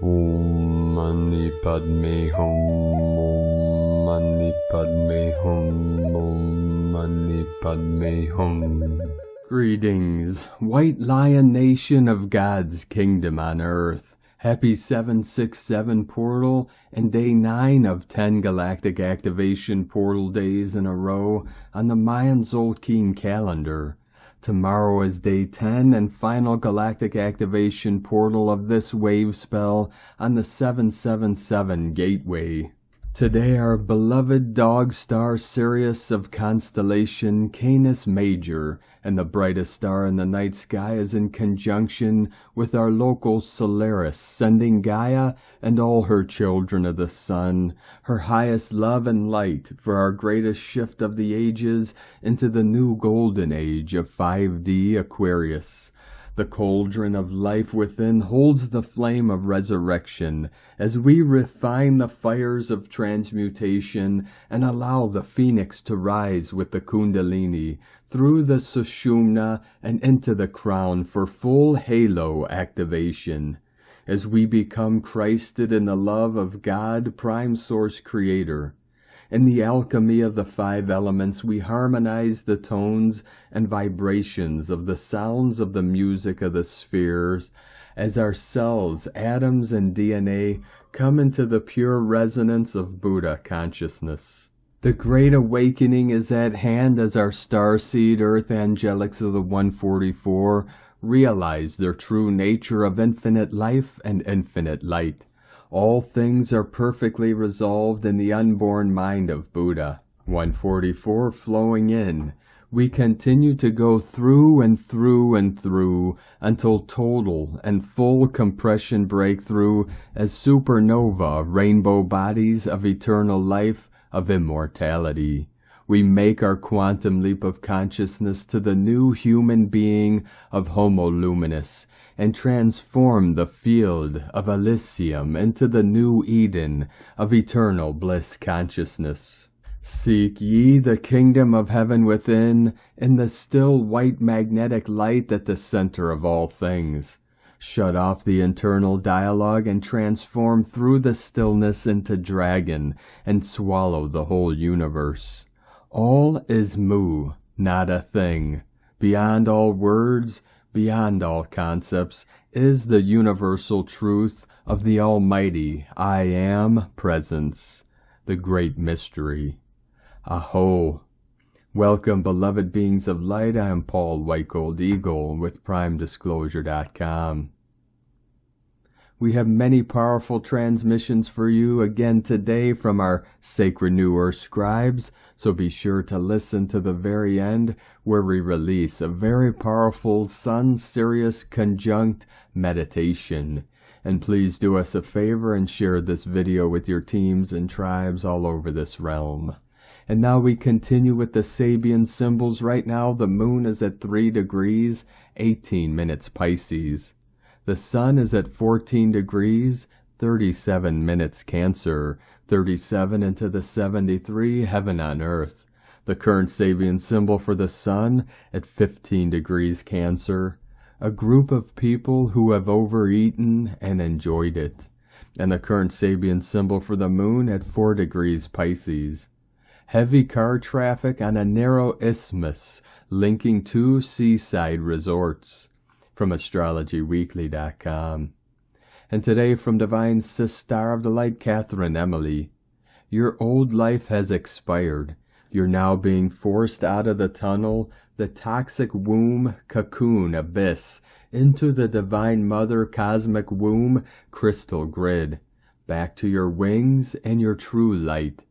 Om Mani Padme Hum, Om Mani Padme Hum, Om Mani Padme Hum. Greetings, White Lion Nation of God's Kingdom on Earth. Happy 767 portal and day 9 of 10 galactic activation portal days in a row on the Mayan Zolkeen calendar. Tomorrow is day 10 and final galactic activation portal of this wave spell on the 777 gateway. Today our beloved dog star Sirius of constellation Canis Major and the brightest star in the night sky is in conjunction with our local Solaris, sending Gaia and all her children of the sun, her highest love and light for our greatest shift of the ages into the new golden age of 5D Aquarius. The cauldron of life within holds the flame of resurrection as we refine the fires of transmutation and allow the phoenix to rise with the kundalini through the sushumna and into the crown for full halo activation. As we become Christed in the love of God, Prime Source Creator. In the alchemy of the 5 elements, we harmonize the tones and vibrations of the sounds of the music of the spheres as our cells, atoms, and DNA come into the pure resonance of Buddha consciousness. The Great Awakening is at hand as our Starseed Earth Angelics of the 144 realize their true nature of infinite life and infinite light. All things are perfectly resolved in the unborn mind of Buddha. 144 flowing in. We continue to go through and through and through until total and full compression breakthrough as supernova rainbow bodies of eternal life, of immortality. We make our quantum leap of consciousness to the new human being of Homo Luminous and transform the field of Elysium into the new Eden of eternal bliss consciousness. Seek ye the kingdom of heaven within in the still white magnetic light at the center of all things. Shut off the internal dialogue and transform through the stillness into dragon and swallow the whole universe. All is mu, not a thing. Beyond all words, beyond all concepts, is the universal truth of the Almighty I Am presence, the great mystery. Aho! Welcome, beloved beings of light. I am Paul White Gold Eagle with PrimeDisclosure.com. We have many powerful transmissions for you again today from our Sacred New Earth scribes, so be sure to listen to the very end where we release a very powerful Sun-Sirius conjunct meditation. And please do us a favor and share this video with your teams and tribes all over this realm. And now we continue with the Sabian symbols. Right now the moon is at 3 degrees, 18 minutes Pisces. The sun is at 14 degrees, 37 minutes Cancer, 37 into the 73, heaven on earth. The current Sabian symbol for the sun at 15 degrees Cancer. A group of people who have overeaten and enjoyed it. And the current Sabian symbol for the moon at 4 degrees Pisces. Heavy car traffic on a narrow isthmus linking 2 seaside resorts. From astrologyweekly.com. And today from Divine Sister of the Light, Catherine Emily. Your old life has expired. You're now being forced out of the tunnel, the toxic womb, cocoon, abyss, into the Divine Mother cosmic womb, crystal grid, back to your wings and your true light.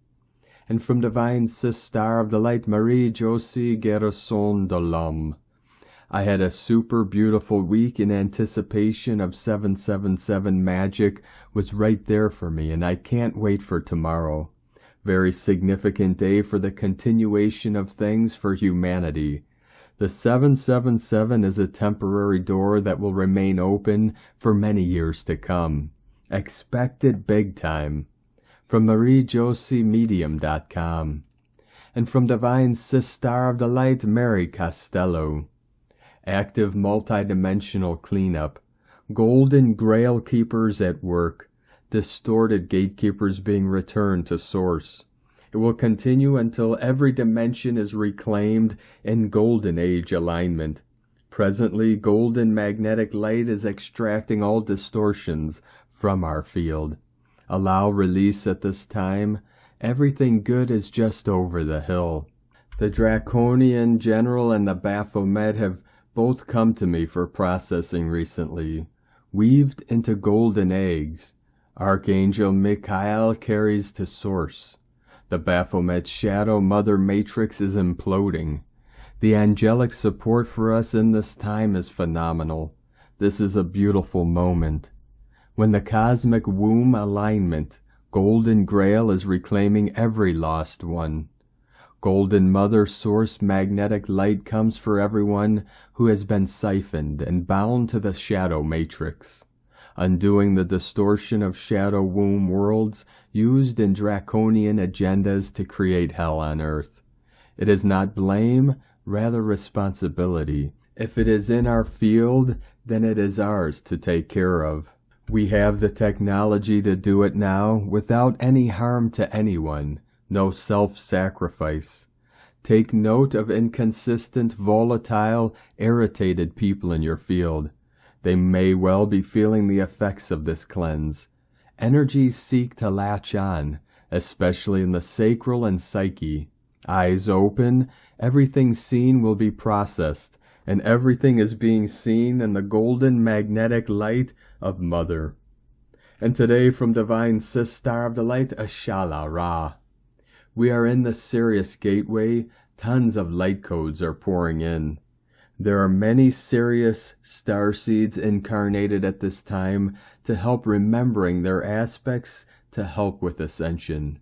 And from Divine Sister of the Light, Marie Josie Gerson de l'Homme. I had a super beautiful week in anticipation of 777 magic was right there for me, and I can't wait for tomorrow. Very significant day for the continuation of things for humanity. The 777 is a temporary door that will remain open for many years to come. Expect it big time. From MarieJosieMedium.com. And from Divine Sister of the Light, Mary Costello. Active multidimensional cleanup. golden Grail keepers at work, distorted gatekeepers being returned to source. It will continue until every dimension is reclaimed in golden age alignment. Presently, golden magnetic light is extracting all distortions from our field. Allow release at this time. Everything good is just over the hill. The Draconian General and the Baphomet have both come to me for processing recently, weaved into golden eggs. Archangel Michael carries to source. The Baphomet's shadow mother matrix is imploding. The angelic support for us in this time is phenomenal. This is a beautiful moment. When the cosmic womb alignment, Golden Grail is reclaiming every lost one. Golden Mother Source magnetic light comes for everyone who has been siphoned and bound to the shadow matrix, undoing the distortion of shadow womb worlds used in draconian agendas to create hell on earth. It is not blame, rather responsibility. If it is in our field, then it is ours to take care of. We have the technology to do it now without any harm to anyone, no self-sacrifice. Take note of inconsistent, volatile, irritated people in your field. They may well be feeling the effects of this cleanse. Energies seek to latch on, especially in the sacral and psyche. Eyes open, everything seen will be processed, and everything is being seen in the golden magnetic light of Mother. And today from Divine Star of the Light, Ashala Ra. We are in the Sirius gateway. Tons of light codes are pouring in. There are many Sirius Starseeds incarnated at this time to help remembering their aspects to help with Ascension.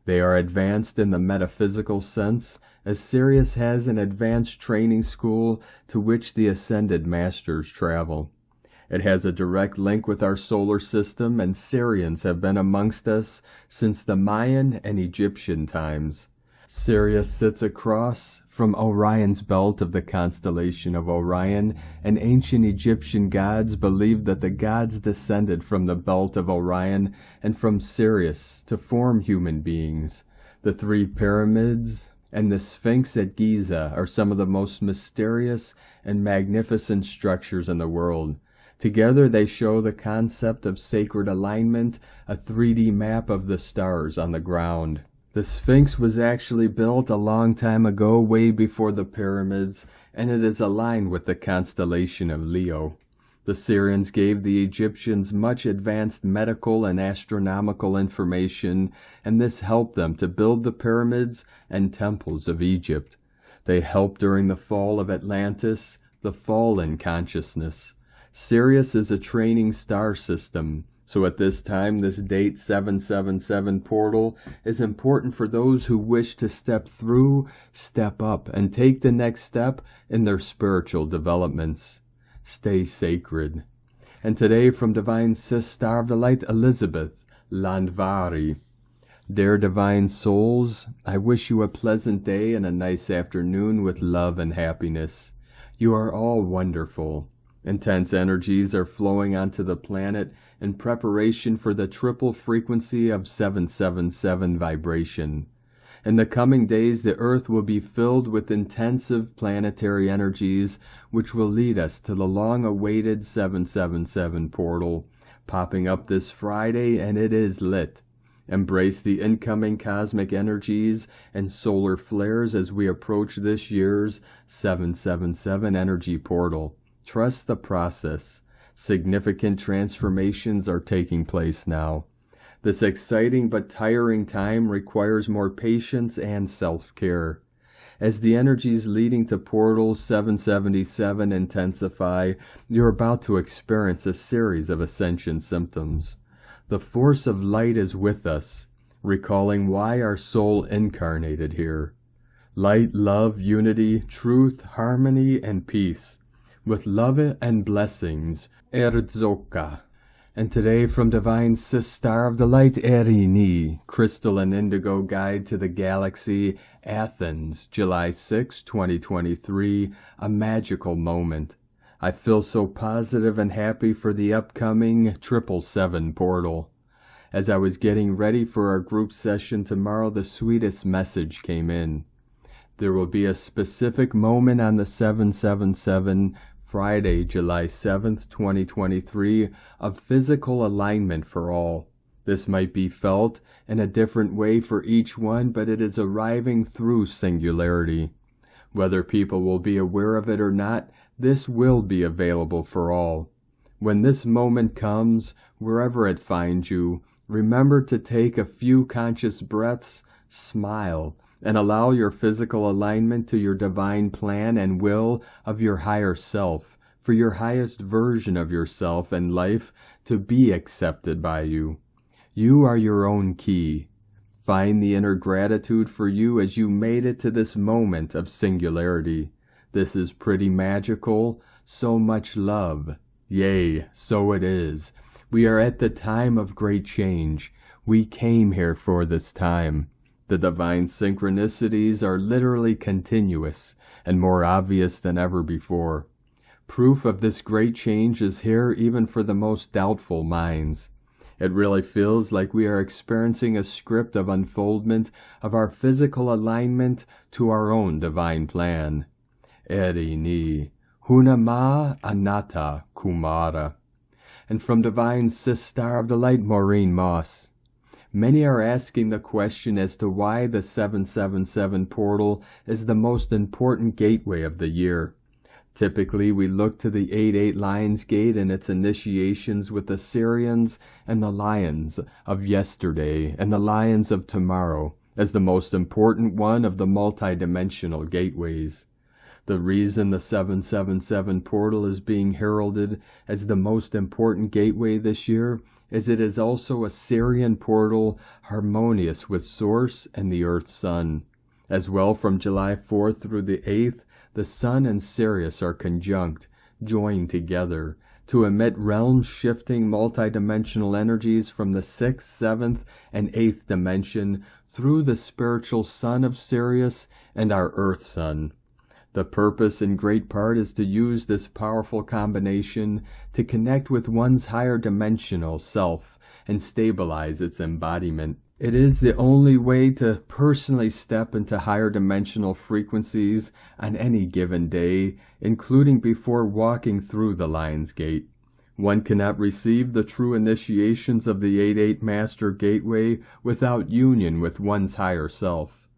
They are advanced in the metaphysical sense, as Sirius has an advanced training school to which the Ascended Masters travel. It has a direct link with our solar system, and Sirians have been amongst us since the Mayan and Egyptian times. Sirius sits across from Orion's belt of the constellation of Orion, and ancient Egyptian gods believed that the gods descended from the belt of Orion and from Sirius to form human beings. The 3 pyramids and the Sphinx at Giza are some of the most mysterious and magnificent structures in the world. Together they show the concept of sacred alignment, a 3D map of the stars on the ground. The Sphinx was actually built a long time ago, way before the pyramids, and it is aligned with the constellation of Leo. The Syrians gave the Egyptians much advanced medical and astronomical information, and this helped them to build the pyramids and temples of Egypt. They helped during the fall of Atlantis, the fall in consciousness. Sirius is a training star system, so at this time, this date 777 portal is important for those who wish to step through, step up, and take the next step in their spiritual developments. Stay sacred. And today from Divine Star of the Light, Elizabeth Landvari. Dear Divine Souls, I wish you a pleasant day and a nice afternoon with love and happiness. You are all wonderful. Intense energies are flowing onto the planet in preparation for the triple frequency of 777 vibration. In the coming days, the Earth will be filled with intensive planetary energies, which will lead us to the long-awaited 777 portal, popping up this Friday, and it is lit. Embrace the incoming cosmic energies and solar flares as we approach this year's 777 energy portal. Trust the process. Significant transformations are taking place now. This exciting but tiring time requires more patience and self-care. As the energies leading to Portal 777 intensify, you're about to experience a series of Ascension symptoms. The force of light is with us, recalling why our soul incarnated here. Light, love, unity, truth, harmony, and peace. With love and blessings, Erzoka. And today from Divine Star of the Light, Erini, Crystal and Indigo Guide to the Galaxy, Athens, July 6, 2023, a magical moment. I feel so positive and happy for the upcoming 777 portal. As I was getting ready for our group session tomorrow, the sweetest message came in. There will be a specific moment on the 777 Friday, July 7th, 2023, of physical alignment for all. This might be felt in a different way for each one, but it is arriving through singularity. Whether people will be aware of it or not, this will be available for all. When this moment comes, wherever it finds you, remember to take a few conscious breaths, smile, and allow your physical alignment to your divine plan and will of your higher self, for your highest version of yourself and life to be accepted by you. You are your own key. Find the inner gratitude for you as you made it to this moment of singularity. This is pretty magical, so much love. Yea, so it is. We are at the time of great change. We came here for this time. The divine synchronicities are literally continuous and more obvious than ever before. Proof of this great change is here even for the most doubtful minds. It really feels like we are experiencing a script of unfoldment of our physical alignment to our own divine plan. Eri ni, hunama anatta kumara. And from divine Sister of the Light, Maureen Moss. Many are asking the question as to why the 777 portal is the most important gateway of the year. Typically, we look to the 88 Lions Gate and its initiations with the Syrians and the Lions of yesterday and the Lions of tomorrow as the most important one of the multidimensional gateways. The reason the 777 portal is being heralded as the most important gateway this year is it is also a Syrian portal harmonious with Source and the Earth Sun. As well, from July 4th through the 8th, the Sun and Sirius are conjunct, joined together, to emit realm-shifting multidimensional energies from the 6th, 7th, and 8th dimension through the spiritual Sun of Sirius and our Earth Sun. The purpose in great part is to use this powerful combination to connect with one's higher dimensional self and stabilize its embodiment. It is the only way to personally step into higher dimensional frequencies on any given day, including before walking through the Lion's Gate. One cannot receive the true initiations of the 88 Master Gateway without union with one's higher self.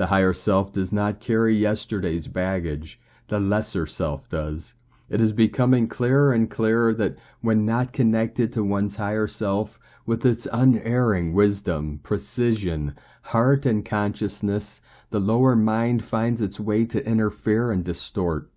The higher self does not carry yesterday's baggage. The lesser self does. It is becoming clearer and clearer that when not connected to one's higher self, with its unerring wisdom, precision, heart, and consciousness, the lower mind finds its way to interfere and distort.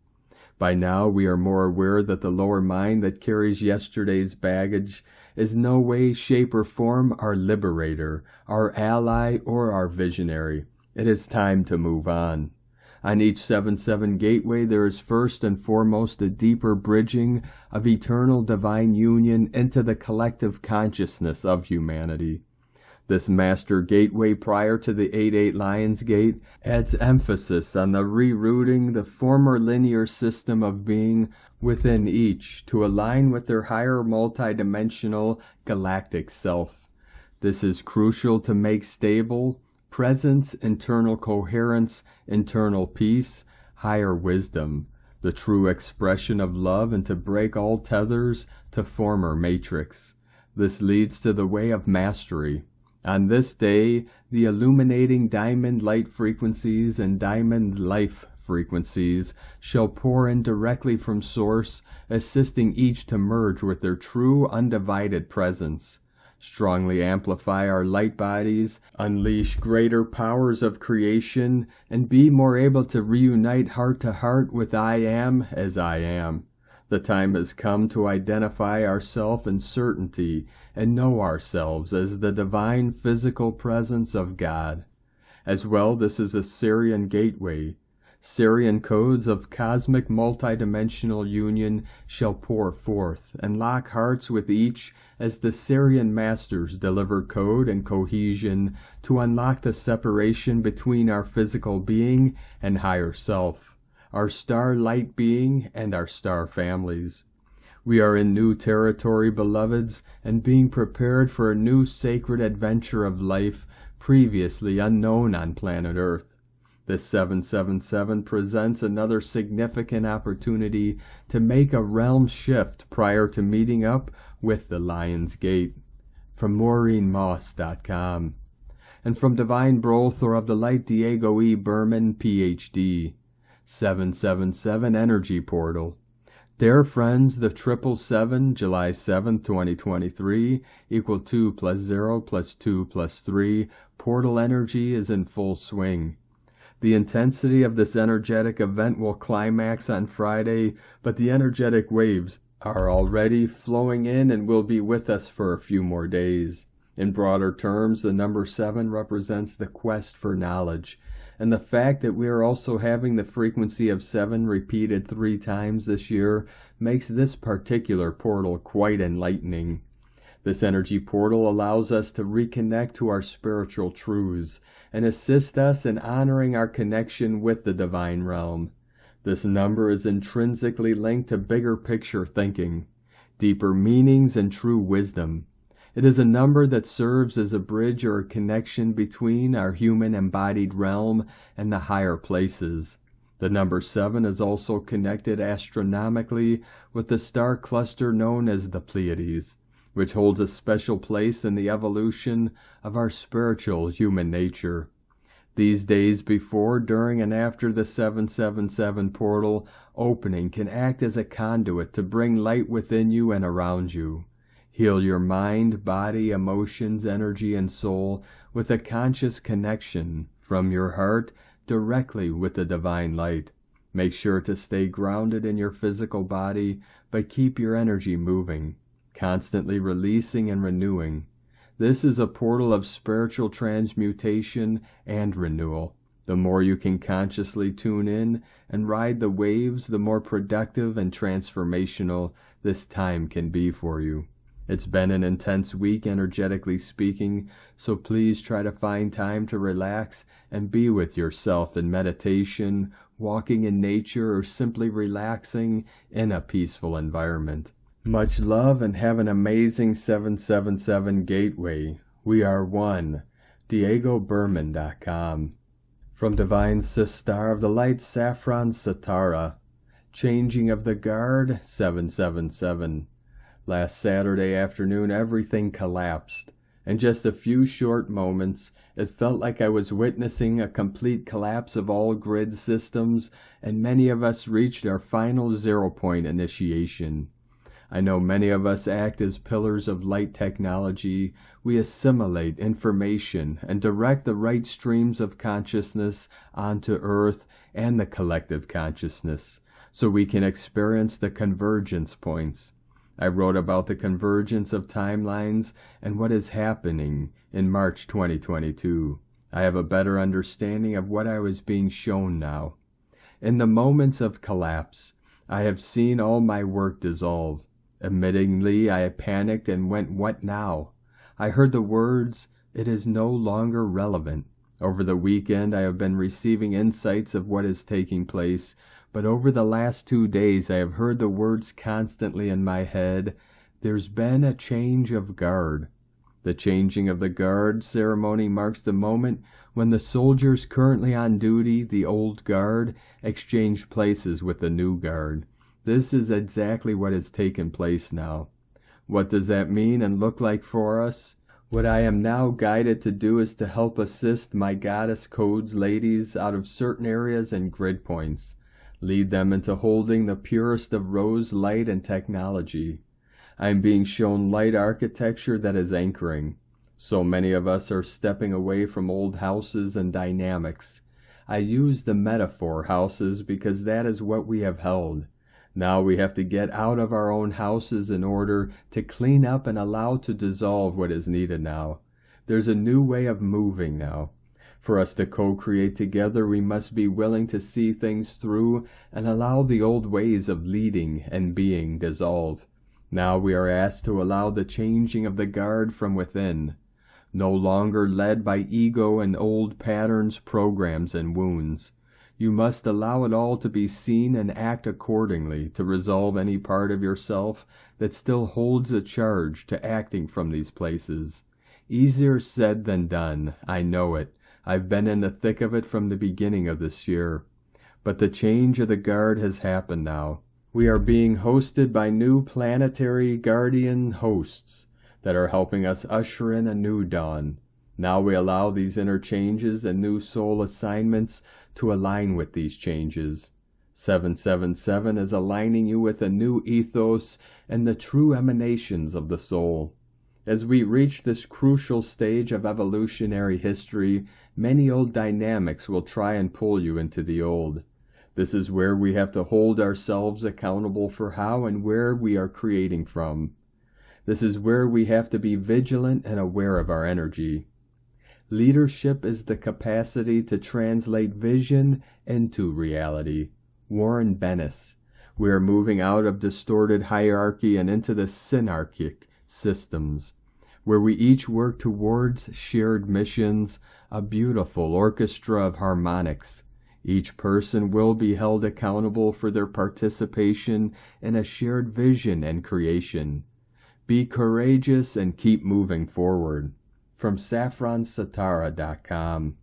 By now we are more aware that the lower mind that carries yesterday's baggage is no way, shape, or form our liberator, our ally, or our visionary. It is time to move on. On each 7-7 gateway there is first and foremost a deeper bridging of eternal divine union into the collective consciousness of humanity. This master gateway prior to the 88 Lions Gate adds emphasis on the rerouting the former linear system of being within each to align with their higher multidimensional galactic self. This is crucial to make stable presence, internal coherence, internal peace, higher wisdom, the true expression of love, and to break all tethers to former matrix. This leads to the way of mastery. On this day, the illuminating diamond light frequencies and diamond life frequencies shall pour in directly from Source, assisting each to merge with their true undivided presence. Strongly amplify our light bodies, unleash greater powers of creation, and be more able to reunite heart to heart with I am as I am. The time has come to identify ourselves in certainty and know ourselves as the divine physical presence of God. As well, this is a Syrian gateway. Syrian codes of cosmic multidimensional union shall pour forth and lock hearts with each as the Syrian masters deliver code and cohesion to unlock the separation between our physical being and higher self, our star light being, and our star families. We are in new territory, beloveds, and being prepared for a new sacred adventure of life previously unknown on planet Earth. This 777 presents another significant opportunity to make a realm shift prior to meeting up with the Lion's Gate. From MaureenMoss.com. And from Divine Brothor of the Light Diego E. Berman, Ph.D. 777 Energy Portal. Dear friends, the 777, July 7, 2023, equal 2 + 0 + 2 + 3, portal energy is in full swing. The intensity of this energetic event will climax on Friday, but the energetic waves are already flowing in and will be with us for a few more days. In broader terms, the number 7 represents the quest for knowledge, and the fact that we are also having the frequency of 7 repeated 3 times this year makes this particular portal quite enlightening. This energy portal allows us to reconnect to our spiritual truths and assist us in honoring our connection with the divine realm. This number is intrinsically linked to bigger picture thinking, deeper meanings, and true wisdom. It is a number that serves as a bridge or a connection between our human embodied realm and the higher places. The number 7 is also connected astronomically with the star cluster known as the Pleiades, which holds a special place in the evolution of our spiritual human nature. These days before, during, and after the 777 portal opening can act as a conduit to bring light within you and around you. Heal your mind, body, emotions, energy, and soul with a conscious connection from your heart directly with the divine light. Make sure to stay grounded in your physical body, but keep your energy moving, constantly releasing and renewing. This is a portal of spiritual transmutation and renewal. The more you can consciously tune in and ride the waves, the more productive and transformational this time can be for you. It's been an intense week, energetically speaking, so please try to find time to relax and be with yourself in meditation, walking in nature, or simply relaxing in a peaceful environment. Much love and have an amazing 777 gateway. We are one. DiegoBerman.com. From Divine Sistar of the Light Saffron Satara. Changing of the Guard 777. Last Saturday afternoon everything collapsed. In just a few short moments, it felt like I was witnessing a complete collapse of all grid systems, and many of us reached our final 0 point initiation. I know many of us act as pillars of light technology. We assimilate information and direct the right streams of consciousness onto Earth and the collective consciousness, so we can experience the convergence points. I wrote about the convergence of timelines and what is happening in March 2022. I have a better understanding of what I was being shown now. In the moments of collapse, I have seen all my work dissolve. Admittingly, I panicked and went, "What now?" I heard the words, "It is no longer relevant." Over the weekend, I have been receiving insights of what is taking place, but over the last 2 days, I have heard the words constantly in my head, "There's been a change of guard." The changing of the guard ceremony marks the moment when the soldiers currently on duty, the old guard, exchange places with the new guard. This is exactly what has taken place now. What does that mean and look like for us? What I am now guided to do is to help assist my goddess codes ladies out of certain areas and grid points, lead them into holding the purest of rose light and technology. I am being shown light architecture that is anchoring. So many of us are stepping away from old houses and dynamics. I use the metaphor houses because that is what we have held. Now we have to get out of our own houses in order to clean up and allow to dissolve what is needed now. There's a new way of moving now. For us to co-create together, we must be willing to see things through and allow the old ways of leading and being dissolve. Now we are asked to allow the changing of the guard from within. No longer led by ego and old patterns, programs, and wounds. You must allow it all to be seen and act accordingly to resolve any part of yourself that still holds a charge to acting from these places. Easier said than done, I know it. I've been in the thick of it from the beginning of this year. But the change of the guard has happened now. We are being hosted by new planetary guardian hosts that are helping us usher in a new dawn. Now we allow these inner changes and new soul assignments to align with these changes. 777 is aligning you with a new ethos and the true emanations of the soul. As we reach this crucial stage of evolutionary history, many old dynamics will try and pull you into the old. This is where we have to hold ourselves accountable for how and where we are creating from. This is where we have to be vigilant and aware of our energy. Leadership is the capacity to translate vision into reality. Warren Bennis. We are moving out of distorted hierarchy and into the synarchic systems, where we each work towards shared missions, a beautiful orchestra of harmonics. Each person will be held accountable for their participation in a shared vision and creation. Be courageous and keep moving forward. From saffronsatara.com.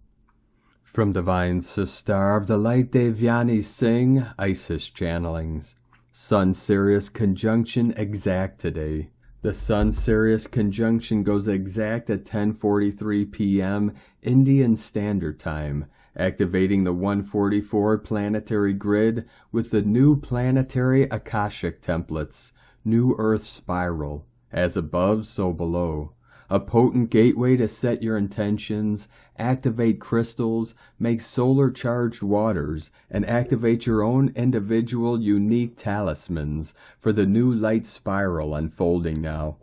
From Divine Sister of the Light Devyani Singh, Isis Channelings. Sun-Sirius conjunction exact today. The Sun-Sirius conjunction goes exact at 10:43 p.m. Indian Standard Time, activating the 144 planetary grid with the new planetary Akashic templates, New Earth Spiral, as above, so below. A potent gateway to set your intentions, activate crystals, make solar-charged waters, and activate your own individual unique talismans for the new light spiral unfolding now.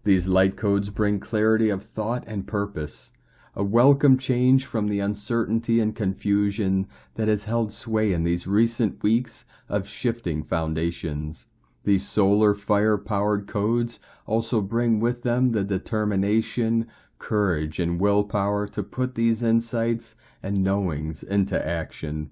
These light codes bring clarity of thought and purpose, a welcome change from the uncertainty and confusion that has held sway in these recent weeks of shifting foundations. These solar fire-powered codes also bring with them the determination, courage, and willpower to put these insights and knowings into action.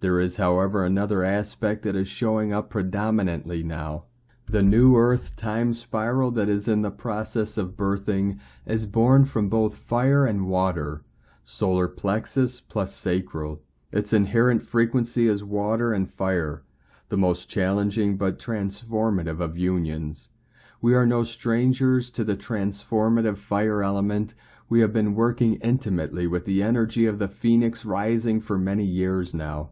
There is, however, another aspect that is showing up predominantly now. The new Earth time spiral that is in the process of birthing is born from both fire and water, solar plexus plus sacral. Its inherent frequency is water and fire, the most challenging but transformative of unions. We are no strangers to the transformative fire element. We have been working intimately with the energy of the phoenix rising for many years now.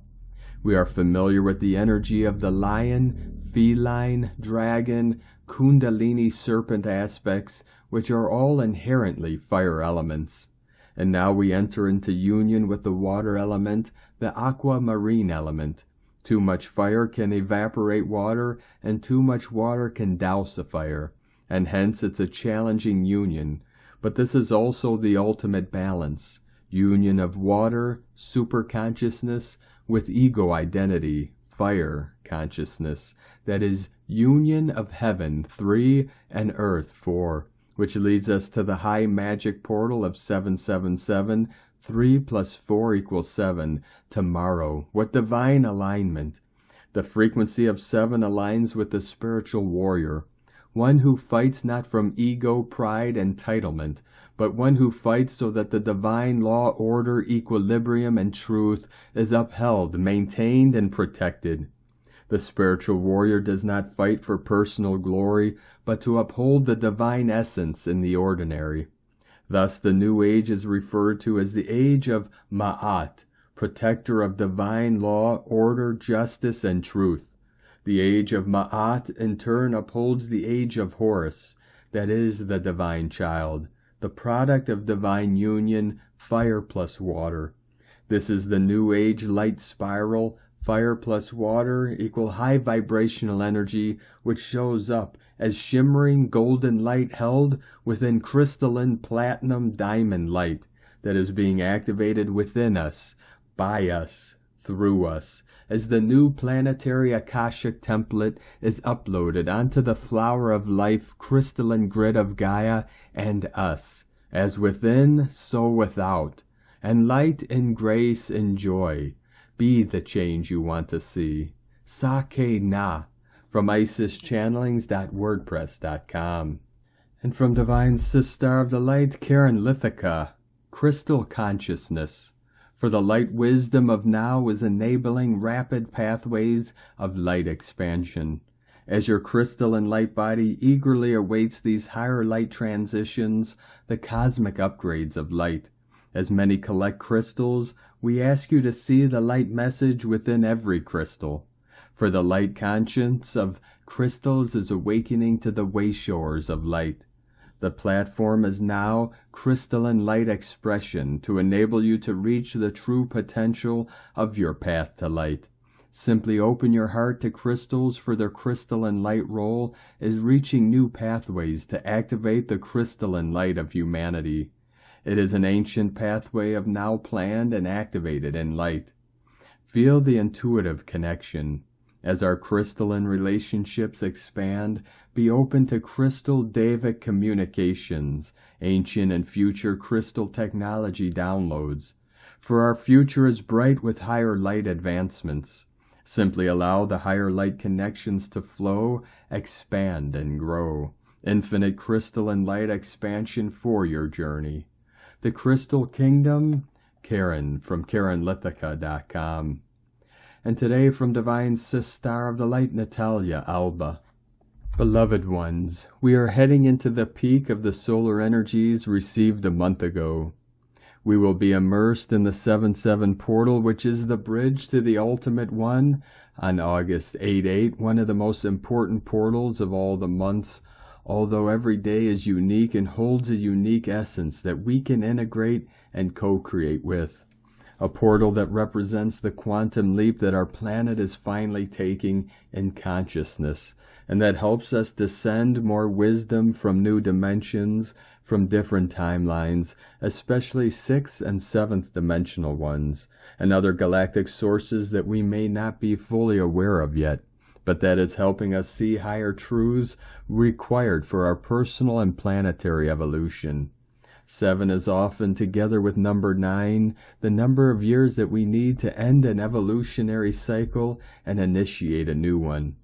We are familiar with the energy of the lion, feline, dragon, kundalini serpent aspects, which are all inherently fire elements. And now we enter into union with the water element, the aquamarine element. Too much fire can evaporate water, and too much water can douse a fire, and hence it's a challenging union. But this is also the ultimate balance, union of water, superconsciousness, with ego identity, fire consciousness, that is, union of heaven, 3, and earth, 4, which leads us to the high magic portal of 777, 3 plus 4 equals 7. Tomorrow. What divine alignment. The frequency of 7 aligns with the spiritual warrior. One who fights not from ego, pride, entitlement, but one who fights so that the divine law, order, equilibrium, and truth is upheld, maintained, and protected. The spiritual warrior does not fight for personal glory, but to uphold the divine essence in the ordinary. Thus the New Age is referred to as the Age of Ma'at, protector of divine law, order, justice, and truth. The Age of Ma'at in turn upholds the Age of Horus, that is the divine child, the product of divine union, fire plus water. This is the New Age light spiral, fire plus water equal high vibrational energy, which shows up as shimmering golden light held within crystalline platinum diamond light that is being activated within us, by us, through us, as the new planetary Akashic template is uploaded onto the flower of life crystalline grid of Gaia and us, as within, so without, and light and grace and joy. Be the change you want to see. Sake Na from isischannelings.wordpress.com. And from Divine Sister of the Light, Karen Lithica, Crystal Consciousness. For the light wisdom of now is enabling rapid pathways of light expansion. As your crystalline light body eagerly awaits these higher light transitions, the cosmic upgrades of light. As many collect crystals, we ask you to see the light message within every crystal. For the light conscience of crystals is awakening to the Wayshowers of light. The platform is now crystalline light expression to enable you to reach the true potential of your path to light. Simply open your heart to crystals, for their crystalline light role is reaching new pathways to activate the crystalline light of humanity. It is an ancient pathway of now planned and activated in light. Feel the intuitive connection. As our crystalline relationships expand, be open to crystal Davic communications, ancient and future crystal technology downloads. For our future is bright with higher light advancements. Simply allow the higher light connections to flow, expand, and grow. Infinite crystalline light expansion for your journey. The Crystal Kingdom, Karen from KarenLithica.com. And today from Divine Sister of the Light, Natalia Alba. Beloved ones, we are heading into the peak of the solar energies received a month ago. We will be immersed in the 7-7 portal, which is the bridge to the ultimate one, on August 8-8, one of the most important portals of all the months, although every day is unique and holds a unique essence that we can integrate and co-create with. A portal that represents the quantum leap that our planet is finally taking in consciousness, and that helps us descend more wisdom from new dimensions, from different timelines, especially 6th and 7th dimensional ones, and other galactic sources that we may not be fully aware of yet, but that is helping us see higher truths required for our personal and planetary evolution. 7 is often, together with number 9, the number of years that we need to end an evolutionary cycle and initiate a new one.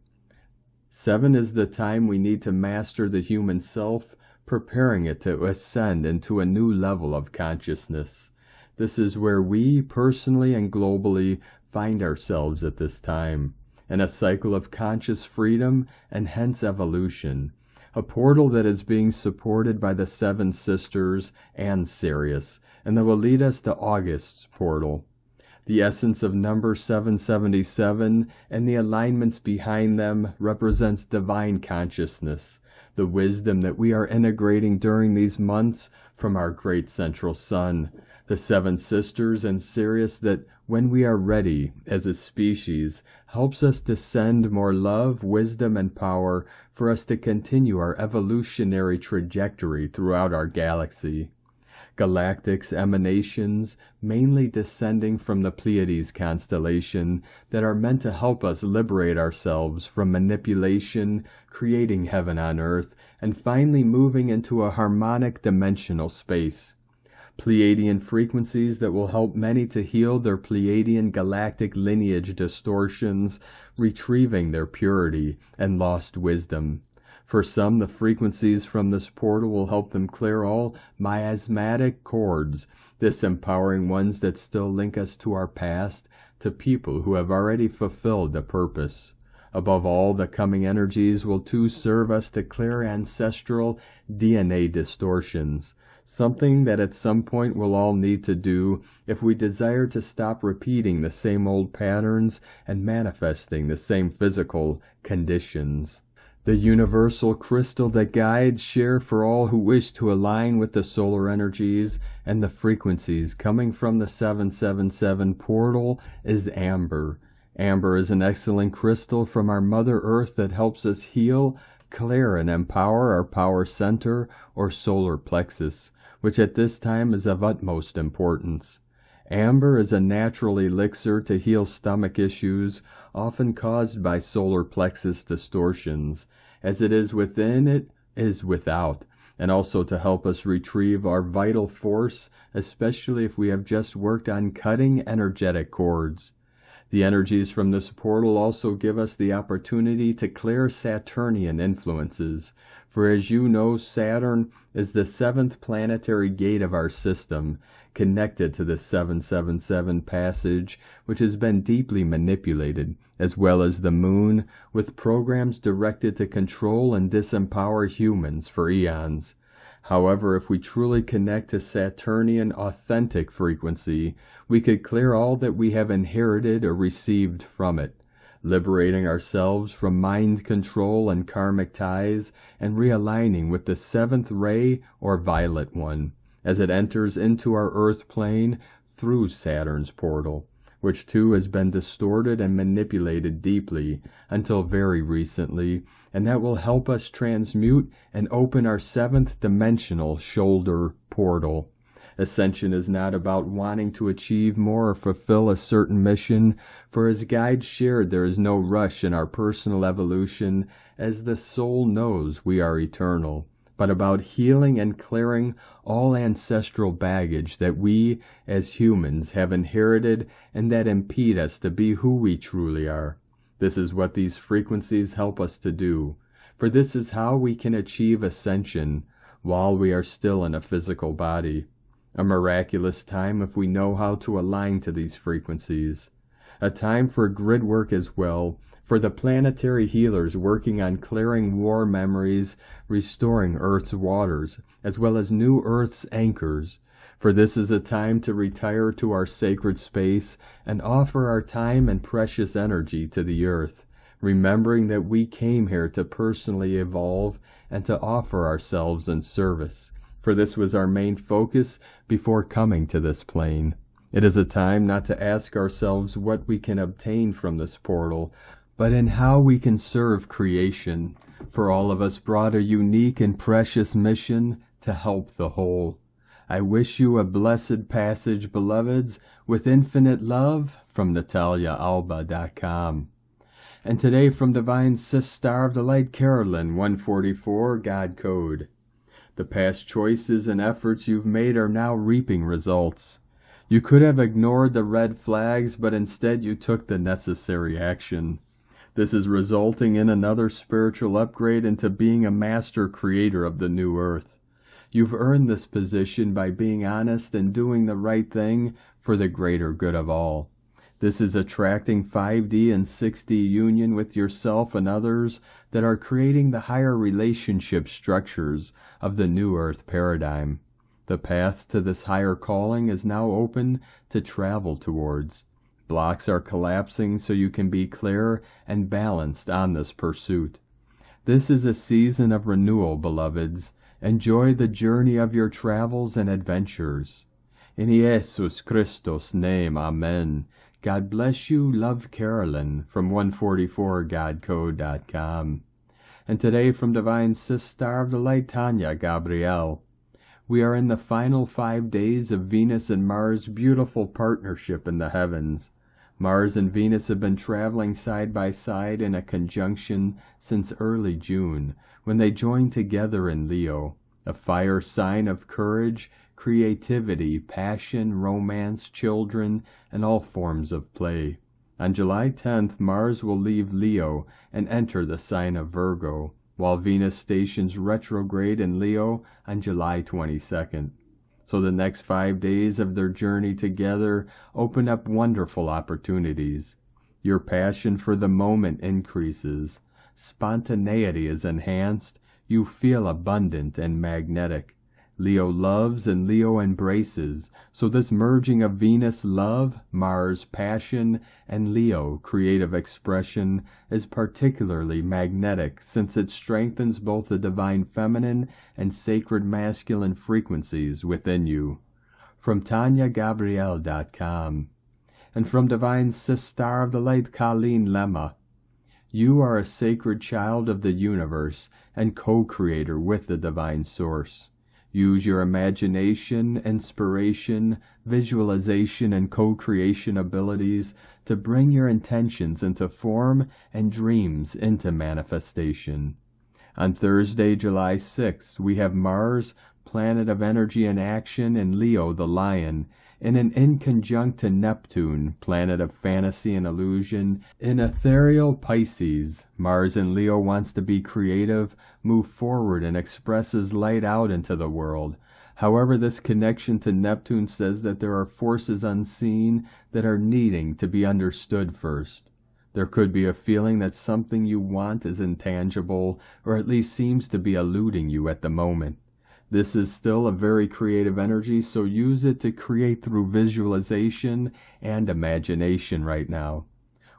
7 is the time we need to master the human self, preparing it to ascend into a new level of consciousness. This is where we, personally and globally, find ourselves at this time, in a cycle of conscious freedom and hence evolution. A portal that is being supported by the 7 Sisters and Sirius, and that will lead us to August's portal. The essence of number 777 and the alignments behind them represents divine consciousness, the wisdom that we are integrating during these months from our great central sun, the 7 Sisters and Sirius that, when we are ready as a species, helps us to send more love, wisdom, and power for us to continue our evolutionary trajectory throughout our galaxy. Galactic's emanations, mainly descending from the Pleiades constellation, that are meant to help us liberate ourselves from manipulation, creating heaven on earth, and finally moving into a harmonic dimensional space. Pleiadian frequencies that will help many to heal their Pleiadian galactic lineage distortions, retrieving their purity and lost wisdom. For some, the frequencies from this portal will help them clear all miasmatic cords, disempowering ones that still link us to our past, to people who have already fulfilled the purpose. Above all, the coming energies will too serve us to clear ancestral DNA distortions, something that at some point we'll all need to do if we desire to stop repeating the same old patterns and manifesting the same physical conditions. The universal crystal that guides share for all who wish to align with the solar energies and the frequencies coming from the 777 portal is amber. Amber is an excellent crystal from our Mother Earth that helps us heal, clear, and empower our power center or solar plexus, which at this time is of utmost importance. Amber is a natural elixir to heal stomach issues, often caused by solar plexus distortions. As it is within, it is without, and also to help us retrieve our vital force, especially if we have just worked on cutting energetic cords. The energies from this portal also give us the opportunity to clear Saturnian influences, for as you know, Saturn is the 7th planetary gate of our system, connected to the 777 passage, which has been deeply manipulated, as well as the moon, with programs directed to control and disempower humans for eons. However, if we truly connect to Saturnian authentic frequency, we could clear all that we have inherited or received from it, liberating ourselves from mind control and karmic ties and realigning with the 7th ray or violet one as it enters into our earth plane through Saturn's portal, which too has been distorted and manipulated deeply until very recently, and that will help us transmute and open our 7th dimensional shoulder portal. Ascension is not about wanting to achieve more or fulfill a certain mission, for as guides shared, there is no rush in our personal evolution, as the soul knows we are eternal, but about healing and clearing all ancestral baggage that we, as humans, have inherited and that impede us to be who we truly are. This is what these frequencies help us to do, for this is how we can achieve ascension while we are still in a physical body. A miraculous time if we know how to align to these frequencies. A time for grid work as well, for the planetary healers working on clearing war memories, restoring Earth's waters, as well as new Earth's anchors. For this is a time to retire to our sacred space and offer our time and precious energy to the Earth, remembering that we came here to personally evolve and to offer ourselves in service. For this was our main focus before coming to this plane. It is a time not to ask ourselves what we can obtain from this portal, but in how we can serve creation, for all of us brought a unique and precious mission to help the whole. I wish you a blessed passage, beloveds, with infinite love from NataliaAlba.com. And today from Divine Sis Star of the Light Carolyn, 144, God Code. The past choices and efforts you've made are now reaping results. You could have ignored the red flags, but instead you took the necessary action. This is resulting in another spiritual upgrade into being a master creator of the new earth. You've earned this position by being honest and doing the right thing for the greater good of all. This is attracting 5D and 6D union with yourself and others that are creating the higher relationship structures of the new earth paradigm. The path to this higher calling is now open to travel towards. Blocks are collapsing so you can be clear and balanced on this pursuit. This is a season of renewal, beloveds. Enjoy the journey of your travels and adventures. In Jesus Christos' name, Amen. God bless you, love Carolyn, from 144godcode.com. And today from Divine Sis Star of the Light, Tanya Gabrielle. We are in the final 5 days of Venus and Mars' beautiful partnership in the heavens. Mars and Venus have been traveling side by side in a conjunction since early June, when they joined together in Leo, a fire sign of courage, creativity, passion, romance, children, and all forms of play. On July 10th, Mars will leave Leo and enter the sign of Virgo, while Venus stations retrograde in Leo on July 22nd. So the next 5 days of their journey together open up wonderful opportunities. Your passion for the moment increases. Spontaneity is enhanced. You feel abundant and magnetic. Leo loves and Leo embraces, so this merging of Venus love, Mars passion, and Leo creative expression is particularly magnetic since it strengthens both the divine feminine and sacred masculine frequencies within you. From TanyaGabrielle.com. And from Divine Sis Star of the Light, Colleen Lemma. You are a sacred child of the universe and co-creator with the divine source. Use your imagination, inspiration, visualization, and co-creation abilities to bring your intentions into form and dreams into manifestation. On Thursday, July 6th, we have Mars planet of energy and action, and Leo, the lion, in an inconjunct to Neptune, planet of fantasy and illusion, in ethereal Pisces. Mars in Leo wants to be creative, move forward, and expresses light out into the world. However, this connection to Neptune says that there are forces unseen that are needing to be understood first. There could be a feeling that something you want is intangible, or at least seems to be eluding you at the moment. This is still a very creative energy, so use it to create through visualization and imagination right now.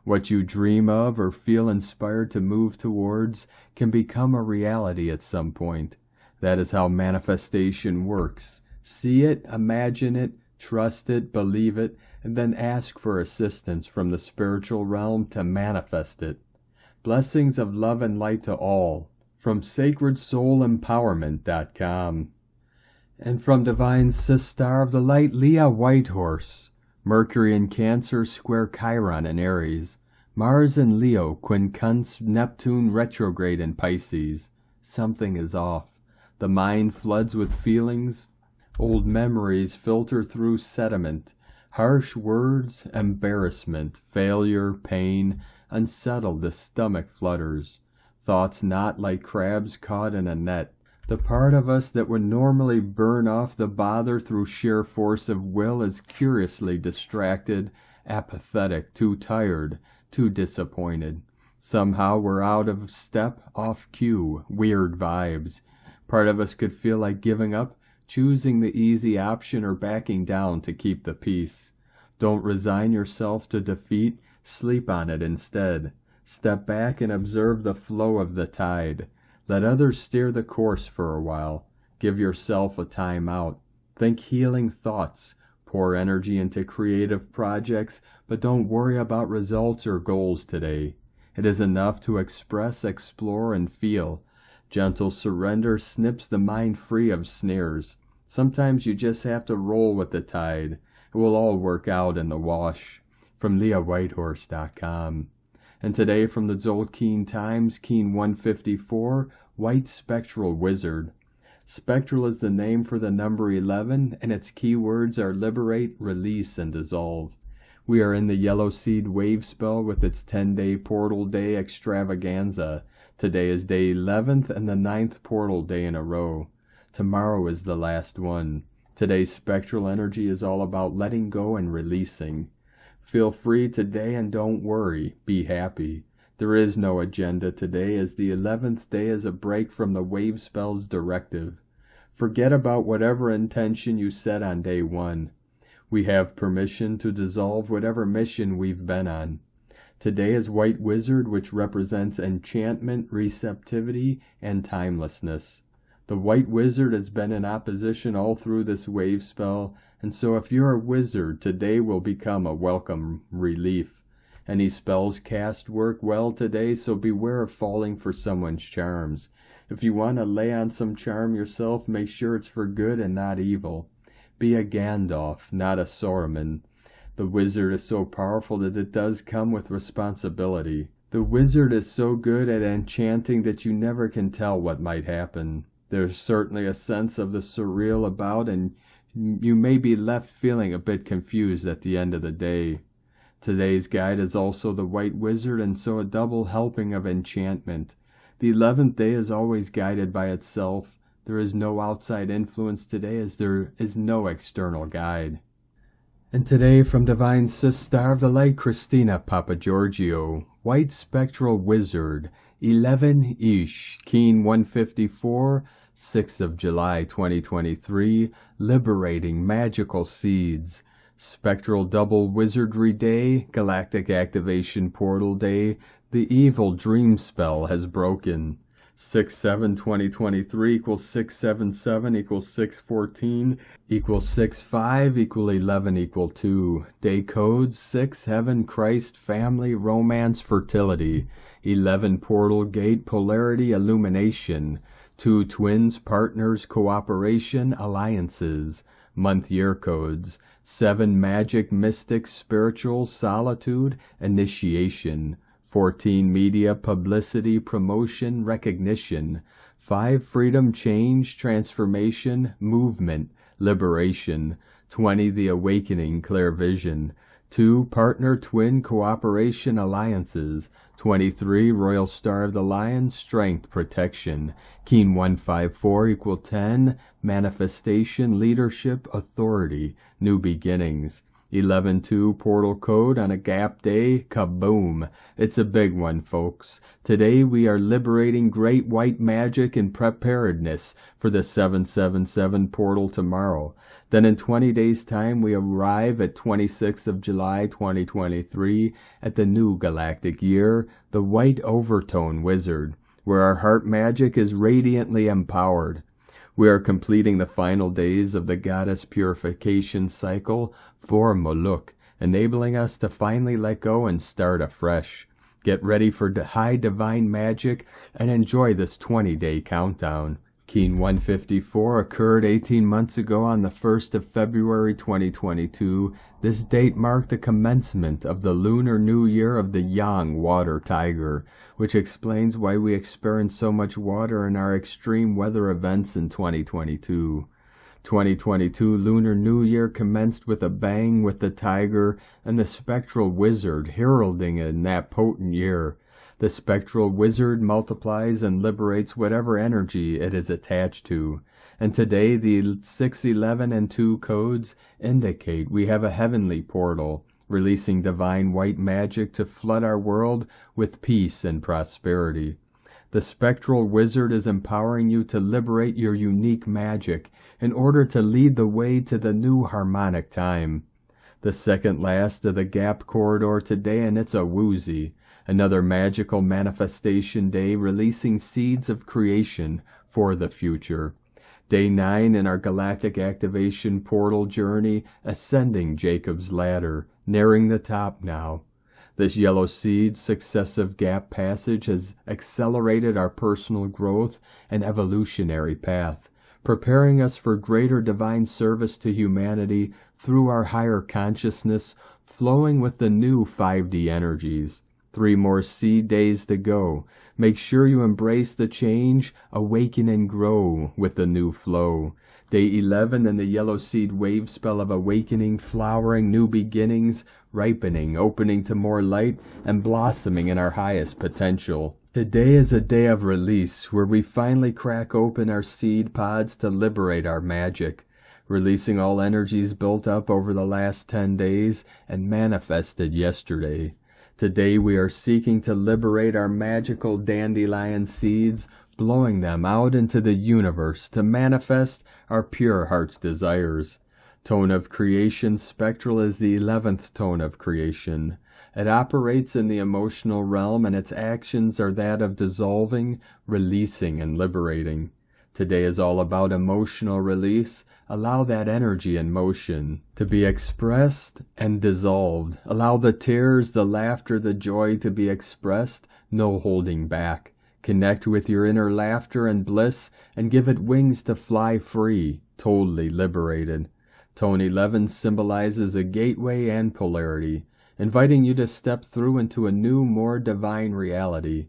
What you dream of or feel inspired to move towards can become a reality at some point. That is how manifestation works. See it, imagine it, trust it, believe it, and then ask for assistance from the spiritual realm to manifest it. Blessings of love and light to all, from sacredsoulempowerment.com. And from Divine Sister of the Light, Leah Whitehorse. Mercury in Cancer, square Chiron in Aries. Mars in Leo, quincunx Neptune retrograde in Pisces. Something is off. The mind floods with feelings. Old memories filter through sediment. Harsh words, embarrassment, failure, pain, unsettled, the stomach flutters. Thoughts knot like crabs caught in a net. The part of us that would normally burn off the bother through sheer force of will is curiously distracted, apathetic, too tired, too disappointed. Somehow we're out of step, off cue, weird vibes. Part of us could feel like giving up, choosing the easy option, or backing down to keep the peace. Don't resign yourself to defeat, sleep on it instead. Step back and observe the flow of the tide. Let others steer the course for a while. Give yourself a time out. Think healing thoughts. Pour energy into creative projects, but don't worry about results or goals today. It is enough to express, explore, and feel. Gentle surrender snips the mind free of snares. Sometimes you just have to roll with the tide. It will all work out in the wash. From LeahWhitehorse.com. And today from the Zolkeen Times, Keen 154, White Spectral Wizard. Spectral is the name for the number 11, and its keywords are liberate, release, and dissolve. We are in the Yellow Seed wave spell with its 10-day portal day extravaganza. Today is day 11th and the 9th portal day in a row. Tomorrow is the last one. Today's spectral energy is all about letting go and releasing. Feel free today and don't worry. Be happy. There is no agenda today, as the 11th day is a break from the wave spell's directive. Forget about whatever intention you set on day 1. We have permission to dissolve whatever mission we've been on. Today is White Wizard, which represents enchantment, receptivity, and timelessness. The White Wizard has been in opposition all through this wave spell, and so if you're a wizard, today will become a welcome relief. Any spells cast work well today, so beware of falling for someone's charms. If you want to lay on some charm yourself, make sure it's for good and not evil. Be a Gandalf, not a Saruman. The wizard is so powerful that it does come with responsibility. The wizard is so good at enchanting that you never can tell what might happen. There's certainly a sense of the surreal about, and you may be left feeling a bit confused at the end of the day. Today's guide is also the White Wizard, and so a double helping of enchantment. The 11th day is always guided by itself. There is no outside influence today, as there is no external guide. And today from Divine Sister of the Light, Christina Papagiorgio, White Spectral Wizard, 11 Ish, Keen 154, 6th of July 2023, Liberating Magical Seeds. Spectral Double Wizardry Day, Galactic Activation Portal Day, the Evil Dream Spell has broken. 6/7/2023 equals 6/7/7 equals 6/14 equals 6/5 equal 11 equal 2. Day codes 6, Heaven, Christ, Family, Romance, Fertility. 11 Portal Gate, Polarity, Illumination. 2 Twins, Partners, Cooperation, Alliances. Month year codes 7 Magic, Mystic, Spiritual, Solitude, Initiation. 14 Media, Publicity, Promotion, Recognition. 5 freedom, change, transformation, movement, liberation. 20 the awakening, clear vision. 2 partner, twin, cooperation, alliances. 23 royal star of the lion, strength, protection. Keen 154 equal 10 manifestation, leadership, authority, new beginnings. 11-2 portal code on a gap day, kaboom. It's a big one, folks. Today we are liberating great white magic and preparedness for the 777 portal tomorrow. Then in 20 days' time we arrive at 26th of July 2023 at the new galactic year, the white overtone wizard, where our heart magic is radiantly empowered. We are completing the final days of the goddess purification cycle for Moluk, enabling us to finally let go and start afresh. Get ready for high divine magic and enjoy this 20-day countdown. Keen 154 occurred 18 months ago on the 1st of February 2022. This date marked the commencement of the Lunar New Year of the Yang Water Tiger, which explains why we experienced so much water in our extreme weather events in 2022. 2022 Lunar New Year commenced with a bang with the tiger and the spectral wizard heralding in that potent year. The spectral wizard multiplies and liberates whatever energy it is attached to. And today the 611 and 2 codes indicate we have a heavenly portal, releasing divine white magic to flood our world with peace and prosperity. The spectral wizard is empowering you to liberate your unique magic in order to lead the way to the new harmonic time. The second last of the gap corridor today, and it's a woozy. Another magical manifestation day releasing seeds of creation for the future. Day 9 in our galactic activation portal journey, ascending Jacob's ladder, nearing the top now. This yellow seed successive gap passage has accelerated our personal growth and evolutionary path, preparing us for greater divine service to humanity through our higher consciousness, flowing with the new 5D energies. 3 more seed days to go. Make sure you embrace the change, awaken and grow with the new flow. Day 11 in the yellow seed wave spell of awakening, flowering, new beginnings, ripening, opening to more light, and blossoming in our highest potential. Today is a day of release, where we finally crack open our seed pods to liberate our magic, releasing all energies built up over the last 10 days and manifested yesterday. Today we are seeking to liberate our magical dandelion seeds, blowing them out into the universe to manifest our pure heart's desires. Tone of creation spectral is the 11th tone of creation. It operates in the emotional realm, and its actions are that of dissolving, releasing, and liberating. Today is all about emotional release. Allow that energy and motion to be expressed and dissolved. Allow the tears, the laughter, the joy to be expressed, no holding back. Connect with your inner laughter and bliss and give it wings to fly free, totally liberated. Tone 11 symbolizes a gateway and polarity, inviting you to step through into a new, more divine reality.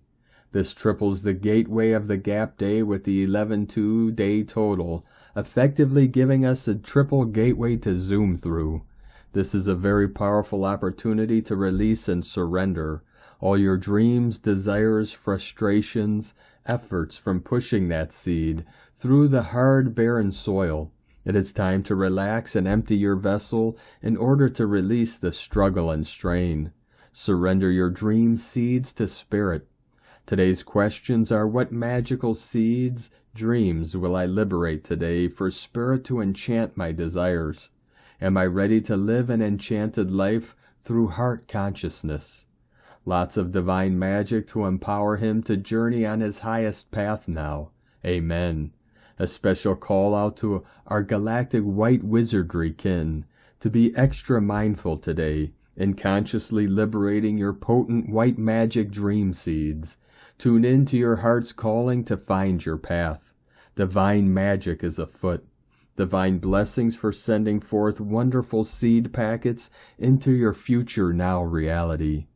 This triples the gateway of the gap day with the 11-2 day total, effectively giving us a triple gateway to zoom through. This is a very powerful opportunity to release and surrender all your dreams, desires, frustrations, efforts from pushing that seed through the hard, barren soil. It is time to relax and empty your vessel in order to release the struggle and strain. Surrender your dream seeds to spirit. Today's questions are: what magical seeds, dreams will I liberate today for spirit to enchant my desires? Am I ready to live an enchanted life through heart consciousness? Lots of divine magic to empower him to journey on his highest path now. Amen. A special call out to our galactic white wizardry kin to be extra mindful today in consciously liberating your potent white magic dream seeds. Tune in to your heart's calling to find your path. Divine magic is afoot. Divine blessings for sending forth wonderful seed packets into your future now reality.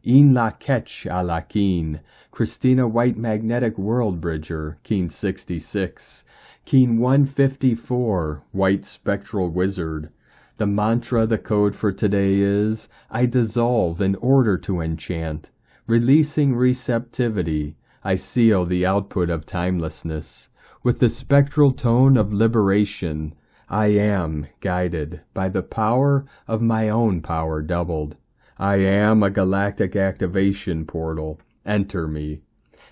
Een La Ketch a la Keen, Christina White Magnetic World Bridger, Keen 66, Keen 154, White Spectral Wizard. The mantra, the code for today is, I dissolve in order to enchant. Releasing receptivity, I seal the output of timelessness. With the spectral tone of liberation, I am guided by the power of my own power doubled. I am a galactic activation portal. Enter me.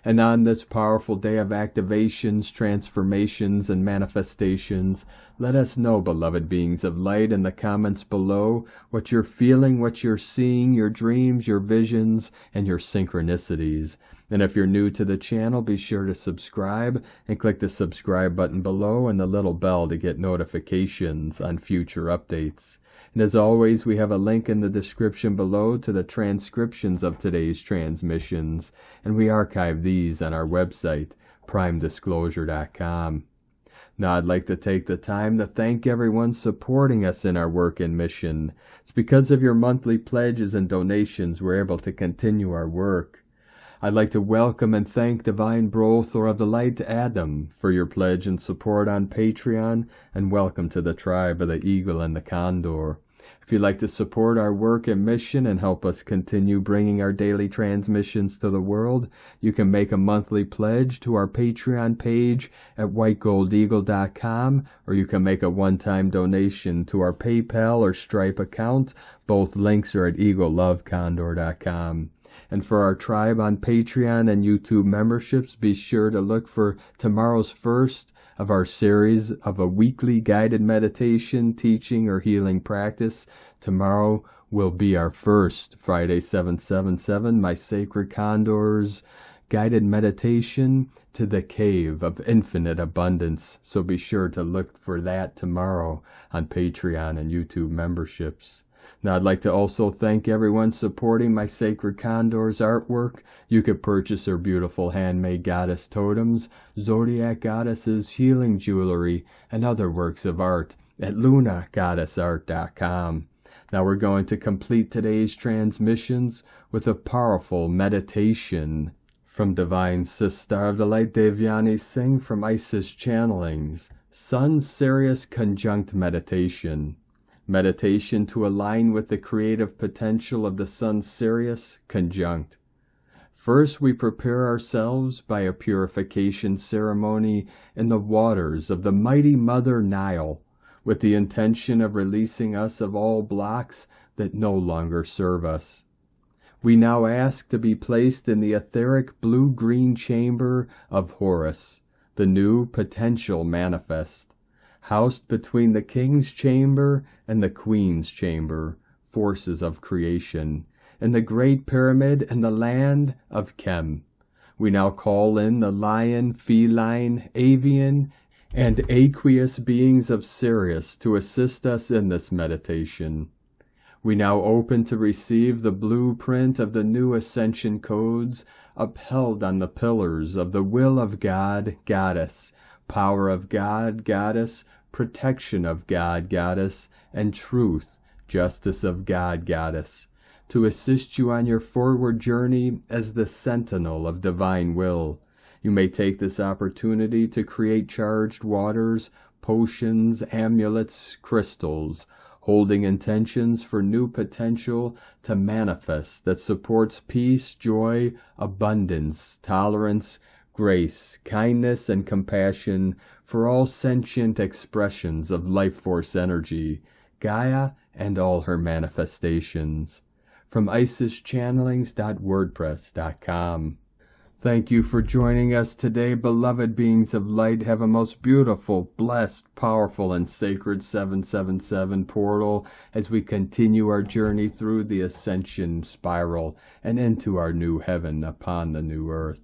And on this powerful day of activations, transformations, and manifestations, let us know, beloved beings of light, in the comments below what you're feeling, what you're seeing, your dreams, your visions, and your synchronicities. And if you're new to the channel, be sure to subscribe and click the subscribe button below and the little bell to get notifications on future updates. And as always, we have a link in the description below to the transcriptions of today's transmissions, and we archive these on our website, primedisclosure.com. Now, I'd like to take the time to thank everyone supporting us in our work and mission. It's because of your monthly pledges and donations we're able to continue our work. I'd like to welcome and thank Divine Brothor of the Light Adam for your pledge and support on Patreon, and welcome to the tribe of the Eagle and the Condor. If you'd like to support our work and mission and help us continue bringing our daily transmissions to the world, you can make a monthly pledge to our Patreon page at whitegoldeagle.com, or you can make a one-time donation to our PayPal or Stripe account. Both links are at eaglelovecondor.com. And for our tribe on Patreon and YouTube memberships, be sure to look for tomorrow's first of our series of a weekly guided meditation, teaching, or healing practice. Tomorrow will be our first, Friday 777, my Sacred Condors guided meditation to the Cave of Infinite Abundance. So be sure to look for that tomorrow on Patreon and YouTube memberships. Now, I'd like to also thank everyone supporting my Sacred Condors artwork. You could purchase her beautiful handmade goddess totems, zodiac goddesses, healing jewelry, and other works of art at lunagoddessart.com. Now, we're going to complete today's transmissions with a powerful meditation from Divine Sister of the Light Devyani Singh from Isis Channelings, Sun Sirius Conjunct Meditation. Meditation to align with the creative potential of the Sun Sirius conjunct. First, we prepare ourselves by a purification ceremony in the waters of the mighty Mother Nile, with the intention of releasing us of all blocks that no longer serve us. We now ask to be placed in the etheric blue-green chamber of Horus, the new potential manifest, housed between the King's Chamber and the Queen's Chamber, forces of creation, in the Great Pyramid and the land of Kem. We now call in the lion, feline, avian, and aqueous beings of Sirius to assist us in this meditation. We now open to receive the blueprint of the new Ascension codes upheld on the pillars of the will of God, Goddess, power of God, Goddess, protection of God, Goddess, and truth, justice of God, Goddess, to assist you on your forward journey as the sentinel of divine will. You may take this opportunity to create charged waters, potions, amulets, crystals, holding intentions for new potential to manifest that supports peace, joy, abundance, tolerance, grace, kindness, and compassion for all sentient expressions of life force energy, Gaia, and all her manifestations. From isischannelings.wordpress.com. Thank you for joining us today, beloved beings of light. Have a most beautiful, blessed, powerful, and sacred 777 portal as we continue our journey through the Ascension spiral and into our new heaven upon the new earth.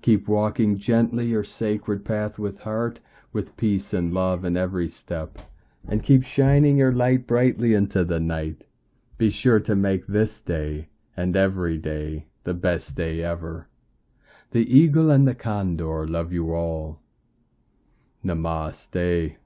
Keep walking gently your sacred path with heart, with peace and love in every step, and keep shining your light brightly into the night. Be sure to make this day and every day the best day ever. The Eagle and the Condor love you all. Namaste.